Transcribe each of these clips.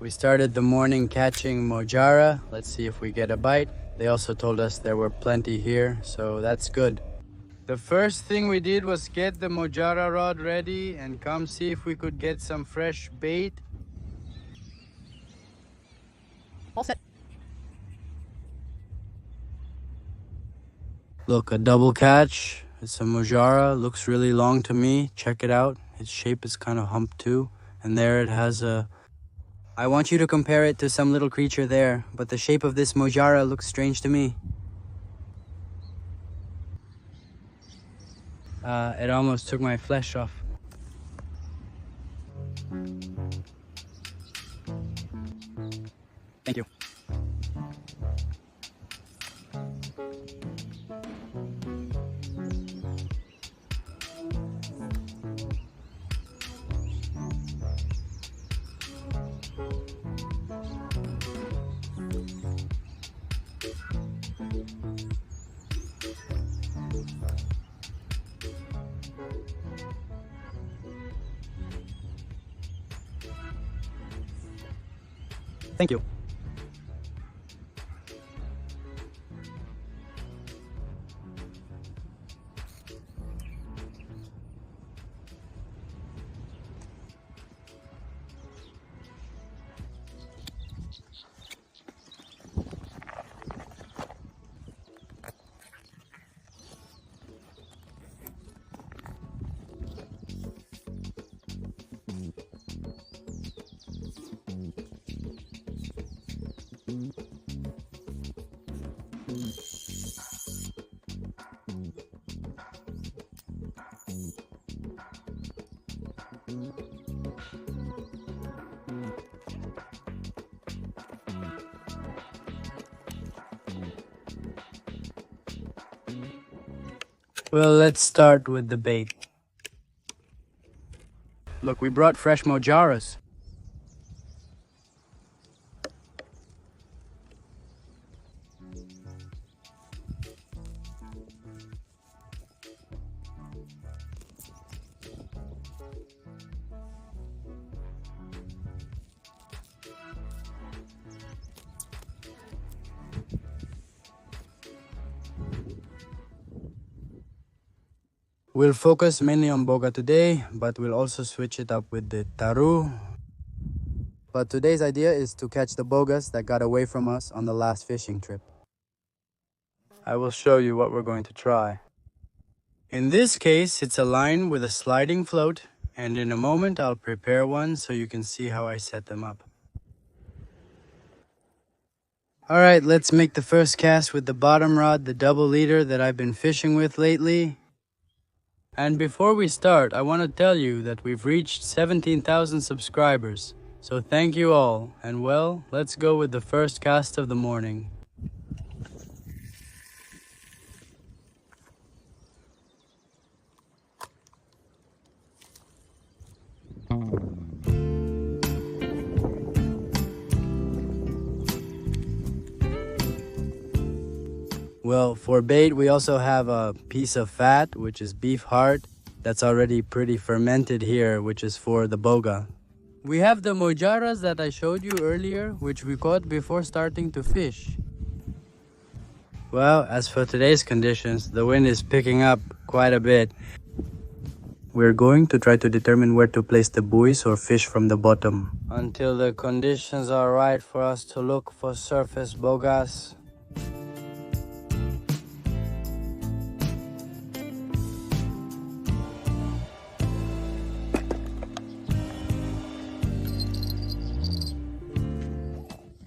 We started the morning catching Mojarra. Let's see if we get a bite. They also told us there were plenty here, so that's good. The first thing we did was get the Mojarra rod ready and come see if we could get some fresh bait. All set. Look, a double catch. It's a Mojarra. Looks really long to me. Check it out. Its shape is kind of humped too. And there it has a... I want you to compare it to some little creature there, but the shape of this Mojarra looks strange to me. It almost took my flesh off. Thank you. Thank you. Well, let's start with the bait. Look, we brought fresh Mojarras. We'll focus mainly on boga today, but we'll also switch it up with the taru. But today's idea is to catch the bogas that got away from us on the last fishing trip. I will show you what we're going to try. In this case, it's a line with a sliding float, and in a moment I'll prepare one so you can see how I set them up. Alright, let's make the first cast with the bottom rod, the double leader that I've been fishing with lately. And before we start, I want to tell you that we've reached 17,000 subscribers. So thank you all, and well, let's go with the first cast of the morning. Well, for bait, we also have a piece of fat, which is beef heart. That's already pretty fermented here, which is for the boga. We have the mojarras that I showed you earlier, which we caught before starting to fish. Well, as for today's conditions, the wind is picking up quite a bit. We're going to try to determine where to place the buoys or fish from the bottom. Until the conditions are right for us to look for surface bogas.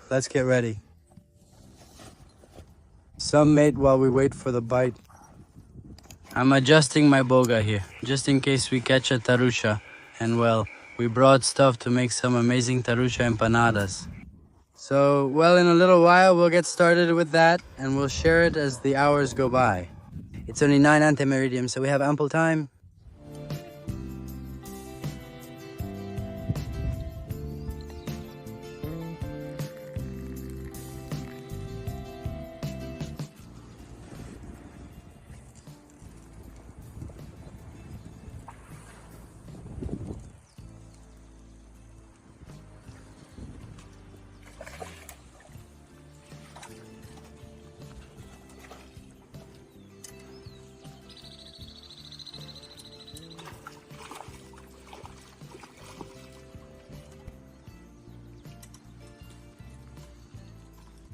Let's get ready. Some mate while we wait for the bite. I'm adjusting my boga here, just in case we catch a tarusha. And well, we brought stuff to make some amazing tarusha empanadas. So, well, in a little while we'll get started with that, and we'll share it as the hours go by. It's only 9 ante-meridium, so we have ample time.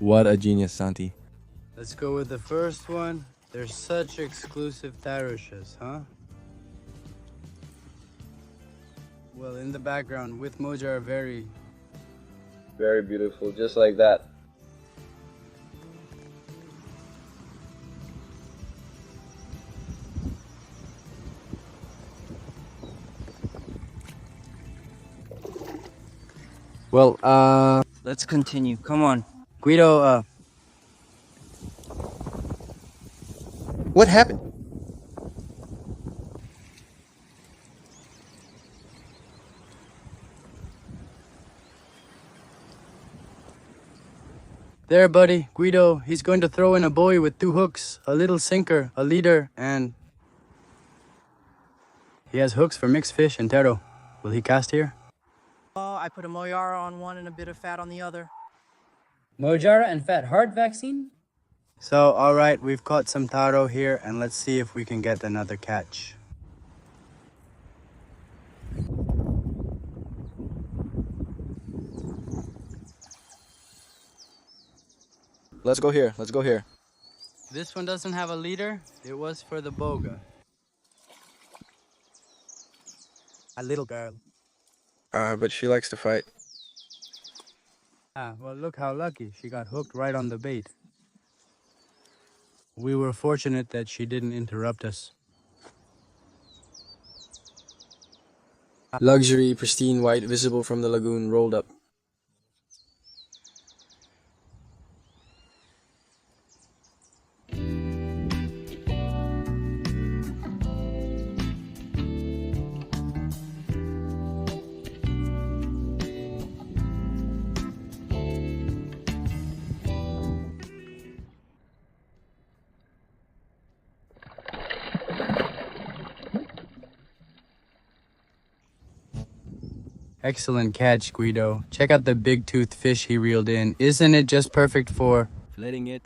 What a genius, Santi. Let's go with the first one. They're such exclusive Tarariras, huh? Well, in the background with Mojarra, very beautiful, just like that. Well, let's continue. Come on. Guido, What happened? there, buddy. Guido, he's going to throw in a buoy with 2 hooks, a little sinker, a leader, and he has hooks for mixed fish and Taru. Will he cast here? I put a Mojarra on one and a bit of fat on the other. Mojarra and fat heart vaccine? So, alright, we've caught some Taru here, and let's see if we can get another catch. Let's go here. Let's go here. This one doesn't have a leader. It was for the boga. A little girl. But she likes to fight. Ah, well, look how lucky. She got hooked right on the bait. We were fortunate that she didn't interrupt us. Luxury, pristine white, visible from the lagoon, rolled up. Excellent catch, Guido. Check out the big toothed fish he reeled in. Isn't it just perfect for Letting it.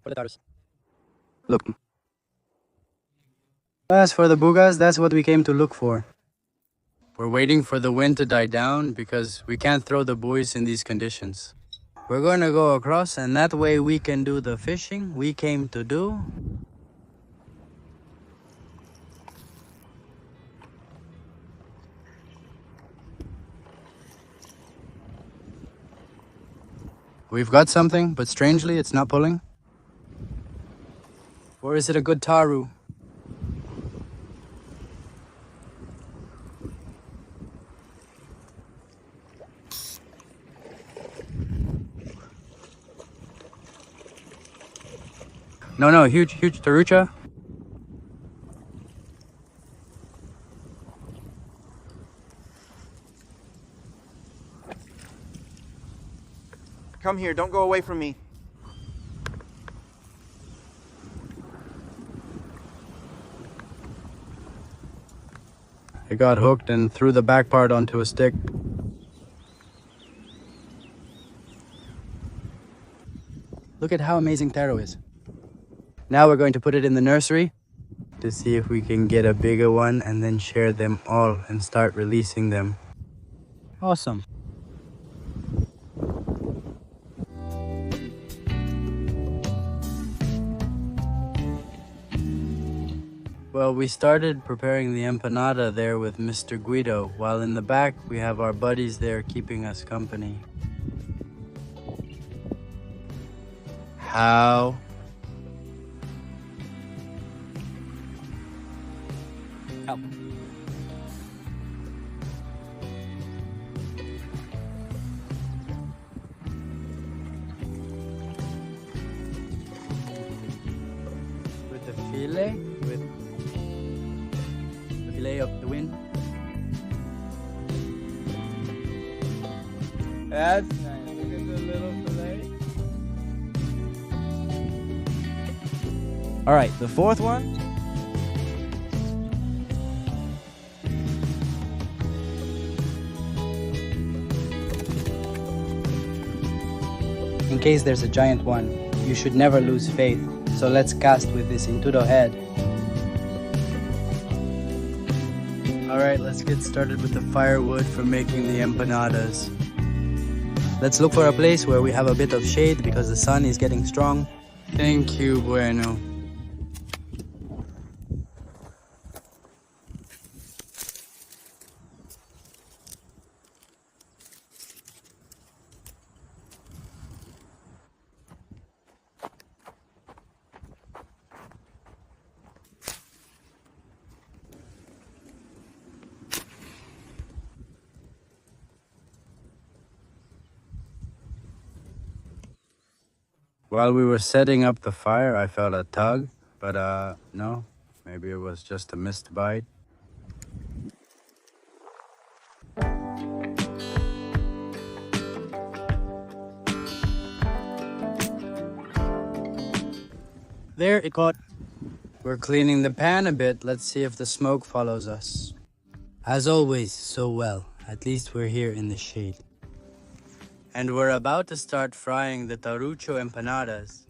the Tarus? Look. As for the bugas, that's what we came to look for. We're waiting for the wind to die down because we can't throw the buoys in these conditions. We're going to go across, and that way we can do the fishing we came to do. We've got something, but strangely it's not pulling. Or is it a good Taru? No, huge Tarucha. Come here, don't go away from me. It got hooked and threw the back part onto a stick. Look at how amazing Taru is. Now we're going to put it in the nursery to see if we can get a bigger one and then share them all and start releasing them. Awesome. Well, we started preparing the empanada there with Mr. Guido, while in the back we have our buddies there keeping us company. How? Help. With the fillet? With the fillet of the wind? That's nice. Look at the little fillet. All right, the fourth one. In case there's a giant one, you should never lose faith. So let's cast with this into the head. Alright, let's get started with the firewood for making the empanadas. Let's look for a place where we have a bit of shade because the sun is getting strong. Thank you, Bueno. While we were setting up the fire, I felt a tug, but no, maybe it was just a missed bite. There, it caught. We're cleaning the pan a bit. Let's see if the smoke follows us. As always, so well. At least we're here in the shade. And we're about to start frying the tarucho empanadas.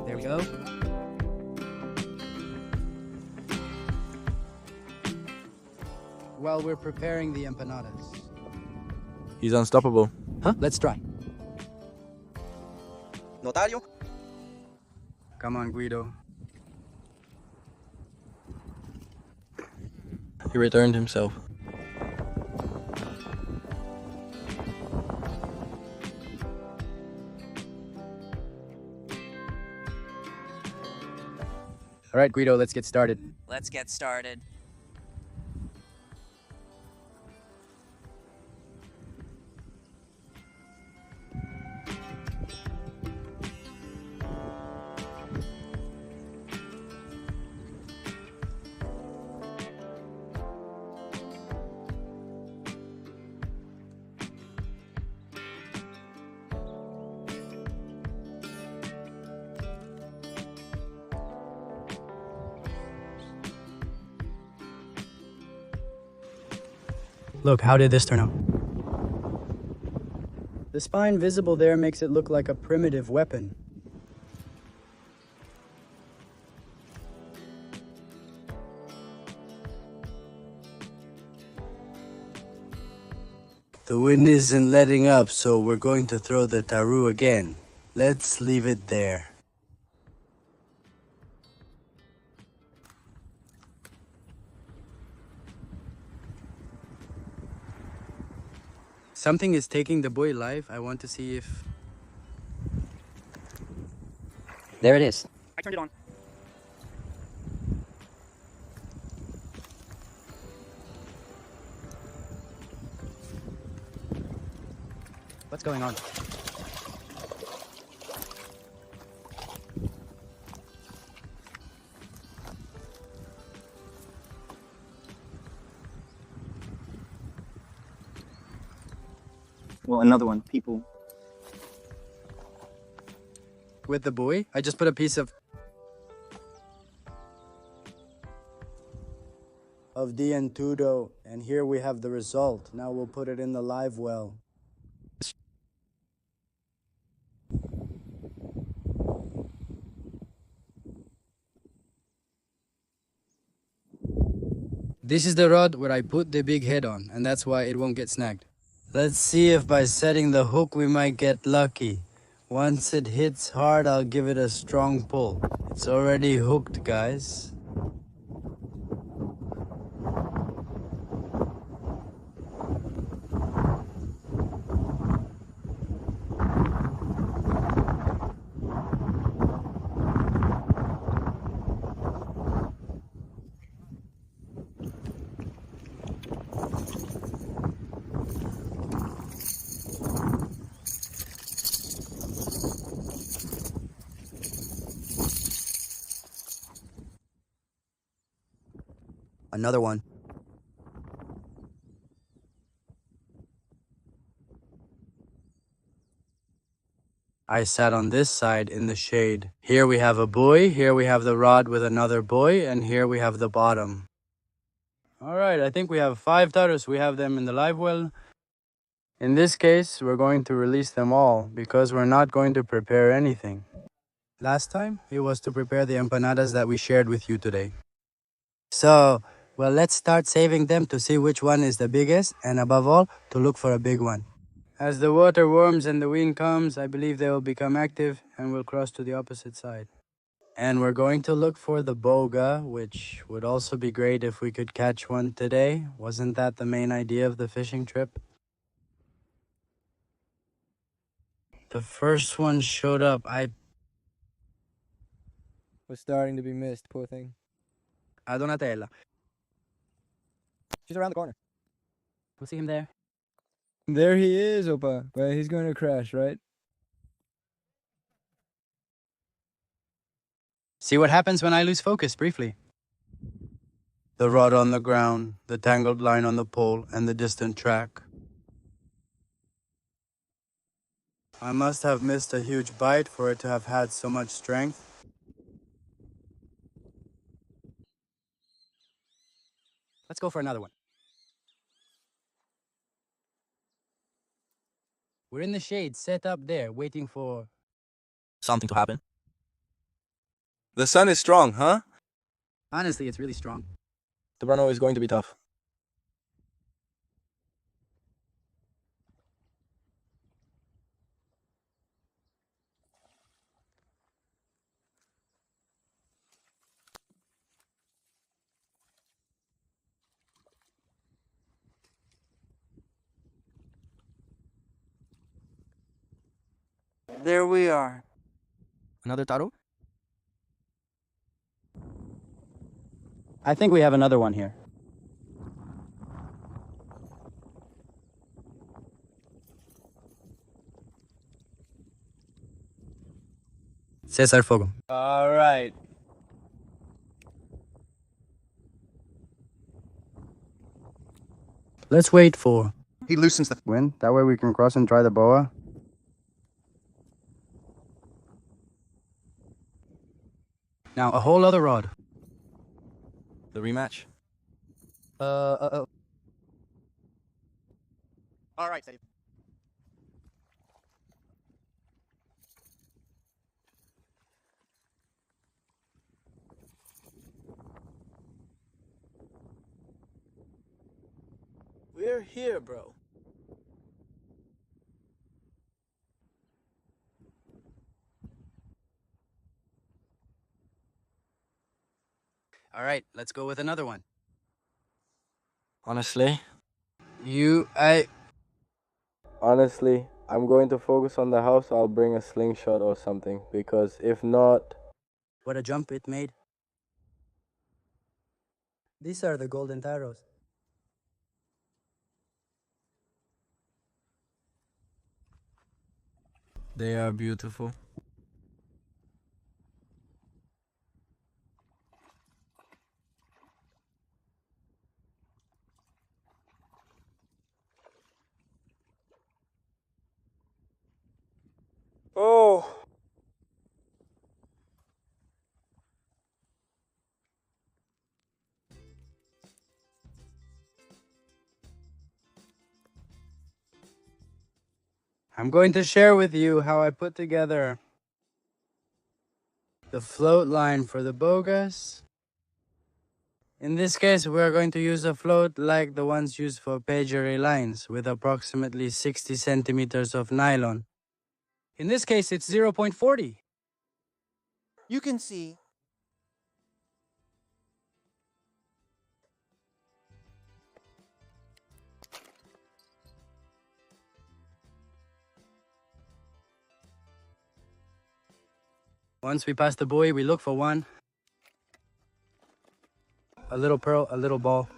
There we go. While we're preparing the empanadas. He's unstoppable. Huh? Let's try. Notario? Come on, Guido. He returned himself. All right, Guido, let's get started. Let's get started. Look, how did this turn out? The spine visible there makes it look like a primitive weapon. The wind isn't letting up, so we're going to throw the taru again. Let's leave it there. Something is taking the buoy live. I want to see if... There it is. I turned it on. What's going on? Well, another one. People. With the buoy? I just put a piece of dientudo, and here we have the result. Now we'll put it in the live well. This is the rod where I put the big head on, and that's why it won't get snagged. Let's see if by setting the hook we might get lucky. Once it hits hard, I'll give it a strong pull. It's already hooked, guys. Another one. I sat on this side in the shade. Here we have a buoy, here we have the rod with another buoy, and here we have the bottom. Alright, I think we have 5 tarus. We have them in the live well. In this case, we're going to release them all because we're not going to prepare anything. Last time, it was to prepare the empanadas that we shared with you today. So, well, let's start saving them to see which one is the biggest, and above all, to look for a big one. As the water warms and the wind comes, I believe they will become active and will cross to the opposite side. And we're going to look for the boga, which would also be great if we could catch one today. Wasn't that the main idea of the fishing trip? The first one showed up. Was starting to be missed, poor thing. A Donatella. She's around the corner. We'll see him there. There he is, Opa. But he's going to crash, right? See what happens when I lose focus briefly. The rod on the ground, the tangled line on the pole, and the distant track. I must have missed a huge bite for it to have had so much strength. Let's go for another one. We're in the shade, set up there, waiting for... Something to happen. The sun is strong, huh? Honestly, it's really strong. The run is going to be tough. There we are. Another Taru? I think we have another one here. Cesar Fogo. All right. Let's wait for... He loosens the wind. That way we can cross and try the boa. Now, a whole other rod. The rematch? All right, Steve. We're here, bro. All right, let's go with another one. Honestly, I'm going to focus on the house. I'll bring a slingshot or something, because if not... What a jump it made. These are the golden taros. they are beautiful. Oh! I'm going to share with you how I put together the float line for the bogas. In this case, we're going to use a float like the ones used for pagery lines with approximately 60 centimeters of nylon. In this case, it's 0.40. You can see. Once we pass the buoy, we look for one. A little pearl, a little ball.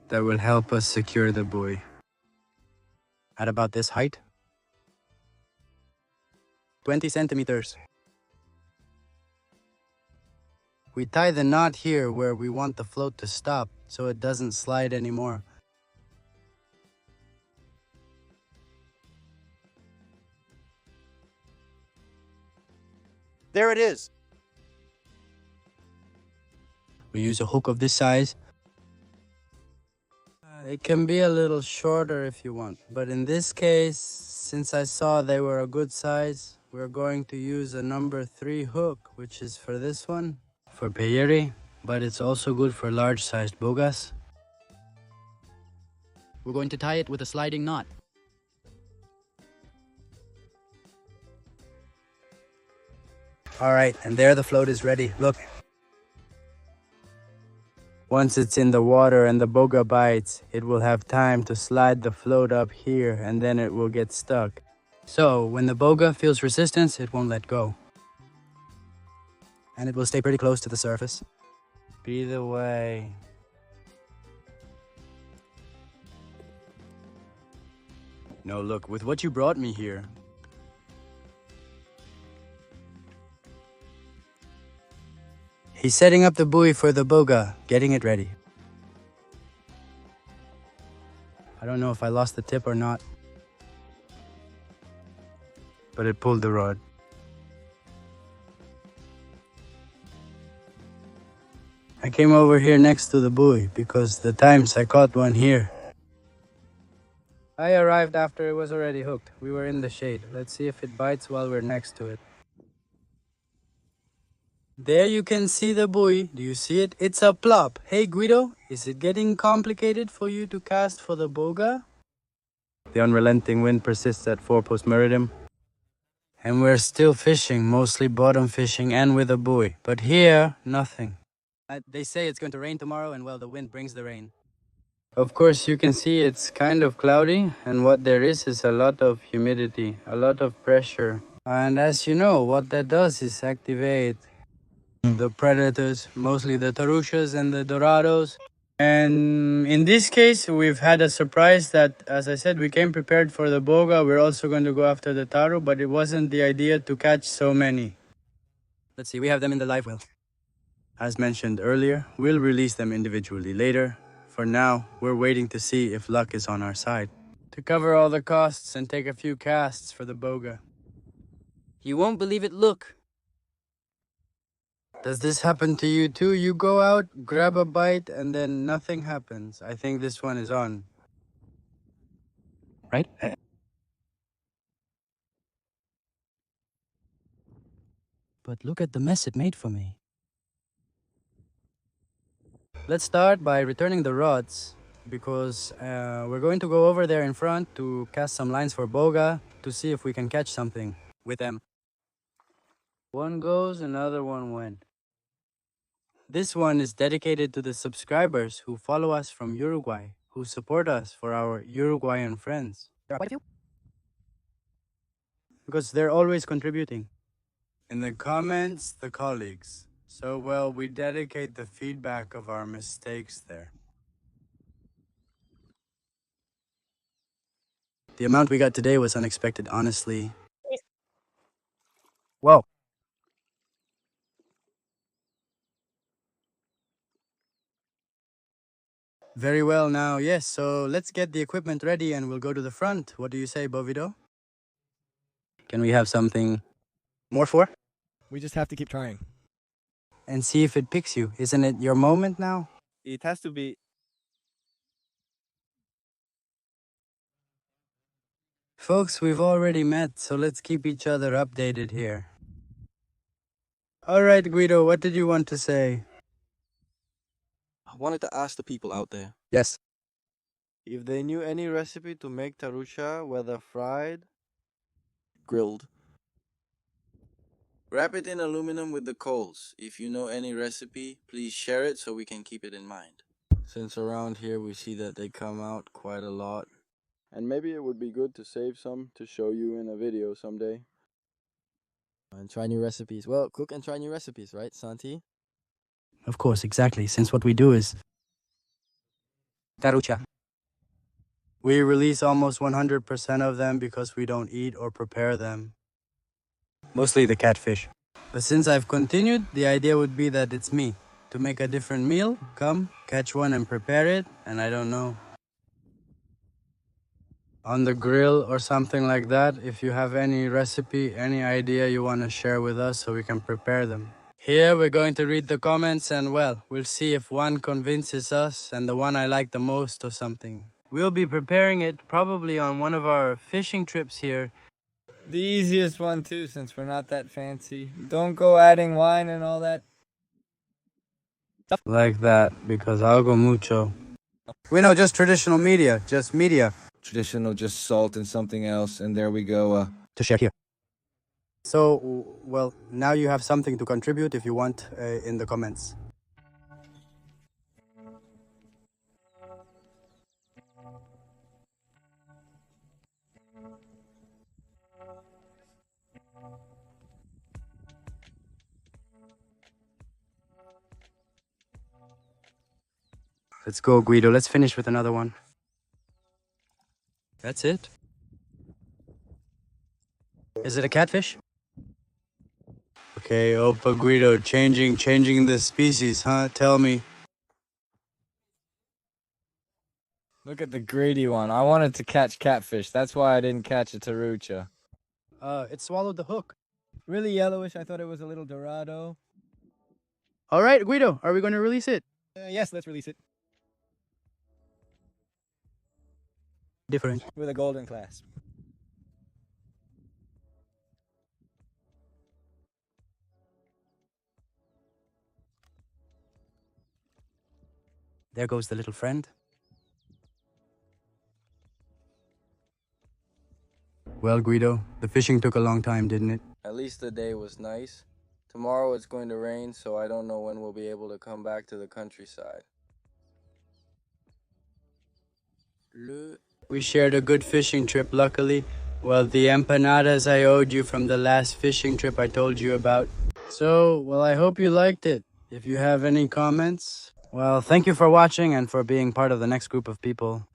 That will help us secure the buoy. At about this height. 20 centimeters. We tie the knot here where we want the float to stop so it doesn't slide anymore. There it is. We use a hook of this size. It can be a little shorter if you want, but in this case, since I saw they were a good size, we're going to use a number 3 hook, which is for this one, for peyeri, but it's also good for large-sized bogas. We're going to tie it with a sliding knot. Alright, and there the float is ready. Look. Once it's in the water and the boga bites, it will have time to slide the float up here and then it will get stuck. So, when the boga feels resistance, it won't let go. And it will stay pretty close to the surface. Breathe away. No, look, with what you brought me here. He's setting up the buoy for the boga, getting it ready. I don't know if I lost the tip or not, but it pulled the rod. I came over here next to the buoy because the times I caught one here. I arrived after it was already hooked. We were in the shade. Let's see if it bites while we're next to it. There you can see the buoy. Do you see it? It's a plop. Hey Guido, is it getting complicated for you to cast for the boga? The unrelenting wind persists at 4 post meridian. And we're still fishing, mostly bottom fishing and with a buoy. But here, nothing. They say it's going to rain tomorrow and well, the wind brings the rain. Of course, you can see it's kind of cloudy and what there is a lot of humidity, a lot of pressure. And as you know, what that does is activate the predators, mostly the tarushas and the dorados. And in this case, we've had a surprise that, as I said, we came prepared for the boga. We're also going to go after the taru, but it wasn't the idea to catch so many. Let's see, we have them in the live well. As mentioned earlier, we'll release them individually later. For now, we're waiting to see if luck is on our side. To cover all the costs and take a few casts for the boga. You won't believe it, look. Does this happen to you too? You go out, grab a bite, and then nothing happens. I think this one is on. Right? But look at the mess it made for me. Let's start by returning the rods because we're going to go over there in front to cast some lines for boga to see if we can catch something with them. One goes, another one went. This one is dedicated to the subscribers who follow us from Uruguay, who support us for our Uruguayan friends. There are quite a few. Because they're always contributing. In the comments, the colleagues. So, well, we dedicate the feedback of our mistakes there. The amount we got today was unexpected, honestly. Whoa. Very well now, yes, so let's get the equipment ready and we'll go to the front. What do you say, Bovido? Can we have something more for? We just have to keep trying. And see if it picks you. Isn't it your moment now? It has to be. Folks, we've already met, so let's keep each other updated here. Alright, Guido, what did you want to say? I wanted to ask the people out there. Yes. If they knew any recipe to make tarusha, whether fried, Grilled. wrap it in aluminum with the coals. If you know any recipe, please share it so we can keep it in mind. Since around here we see that they come out quite a lot. And maybe it would be good to save some to show you in a video someday. And try new recipes. Well, cook and try new recipes, right, Santi? Of course, exactly, since what we do is tarucha. We release almost 100% of them because we don't eat or prepare them. Mostly the catfish. But since I've continued, the idea would be that it's me. To make a different meal, come, catch one and prepare it, and I don't know. On the grill or something like that, if you have any recipe, any idea you want to share with us so we can prepare them. Here we're going to read the comments and well, we'll see if one convinces us and the one I like the most or something. We'll be preparing it probably on one of our fishing trips here. The easiest one too, since we're not that fancy. Don't go adding wine and all that. Like that, because algo mucho. We know just traditional media, just media. Traditional, just salt and something else, and there we go. To share here. So, well, now you have something to contribute if you want in the comments. Let's go, Guido. Let's finish with another one. That's it. Is it a catfish? Okay, Opa Guido, changing the species, huh? Tell me. Look at the greedy one. I wanted to catch catfish. That's why I didn't catch a tarucha. It swallowed the hook. Really yellowish. I thought it was a little dorado. All right, Guido, are we going to release it? Yes, let's release it. Different. With a golden clasp. There goes the little friend. Well, Guido, the fishing took a long time, didn't it? At least the day was nice. Tomorrow it's going to rain, so I don't know when we'll be able to come back to the countryside. We shared a good fishing trip, luckily. Well, the empanadas I owed you from the last fishing trip I told you about. So, well, I hope you liked it. If you have any comments, well, thank you for watching and for being part of the next group of people.